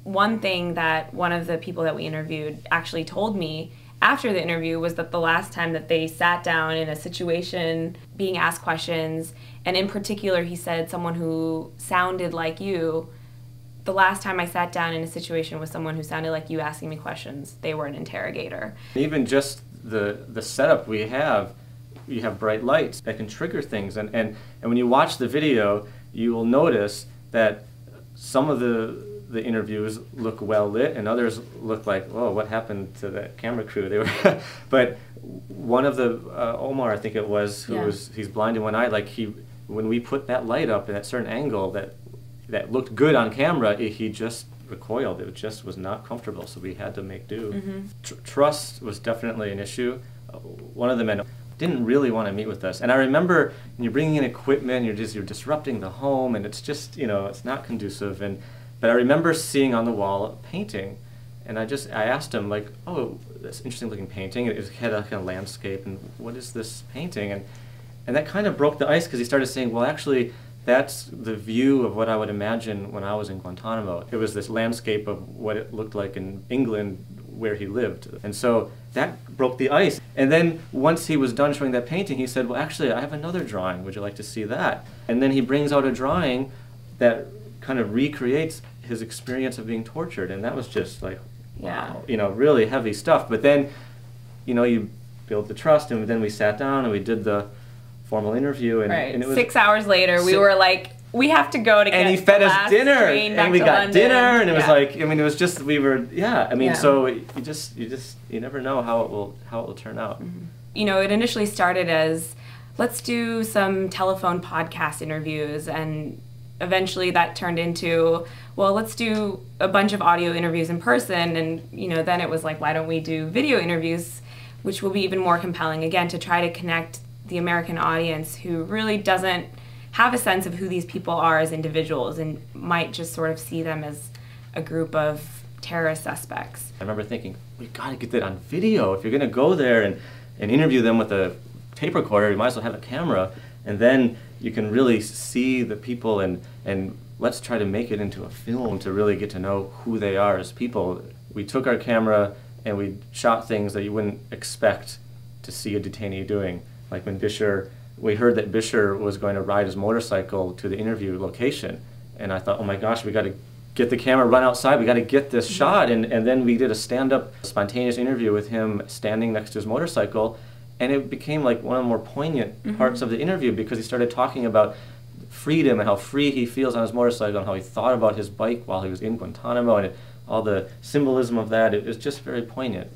One thing that one of the people that we interviewed actually told me after the interview was that the last time that they sat down in a situation being asked questions, and in particular he said someone who sounded like you, the last time I sat down in a situation with someone who sounded like you asking me questions, they were an interrogator. Even just the setup we have, you have bright lights that can trigger things, and when you watch the video, you will notice that some of the interviews look well lit, and others look like, oh, what happened to the camera crew? They were, but one of the Omar, I think it was, who he's blind in one eye. Like when we put that light up at that certain angle that looked good on camera, he just recoiled. It just was not comfortable, so we had to make do. Mm-hmm. Trust was definitely an issue. One of the men didn't really want to meet with us, and I remember when you're bringing in equipment, you're disrupting the home, and it's just, it's not conducive. But I remember seeing on the wall a painting, and I asked him, like, oh, that's an interesting looking painting. It had a kind of landscape, and what is this painting? And that kind of broke the ice, because he started saying, well, actually, that's the view of what I would imagine when I was in Guantanamo. It was this landscape of what it looked like in England where he lived. And so that broke the ice. And then once he was done showing that painting, he said, well, actually, I have another drawing. Would you like to see that? And then he brings out a drawing that kind of recreates his experience of being tortured, and that was just like, wow, really heavy stuff. But then, you build the trust, and then we sat down and we did the formal interview, and, right. And it was 6 hours later, we were like, we have to go to get and he fed us dinner, and we got London. dinner, and it was like, it was just, we were, so you never know how it will turn out. Mm-hmm. It initially started as, let's do some telephone podcast interviews, and eventually that turned into, well, let's do a bunch of audio interviews in person, and then it was like, why don't we do video interviews, which will be even more compelling, again, to try to connect the American audience who really doesn't have a sense of who these people are as individuals and might just sort of see them as a group of terrorist suspects. I remember thinking, we've got to get that on video. If you're going to go there and interview them with a tape recorder, you might as well have a camera, and then you can really see the people, and let's try to make it into a film to really get to know who they are as people. We took our camera and we shot things that you wouldn't expect to see a detainee doing. Like when we heard that Bisher was going to ride his motorcycle to the interview location, and I thought, oh my gosh, we got to get the camera, run outside, we got to get this shot, and then we did a stand-up spontaneous interview with him standing next to his motorcycle. And it became like one of the more poignant parts of the interview, because he started talking about freedom and how free he feels on his motorcycle, and how he thought about his bike while he was in Guantanamo, and all the symbolism of that. It was just very poignant.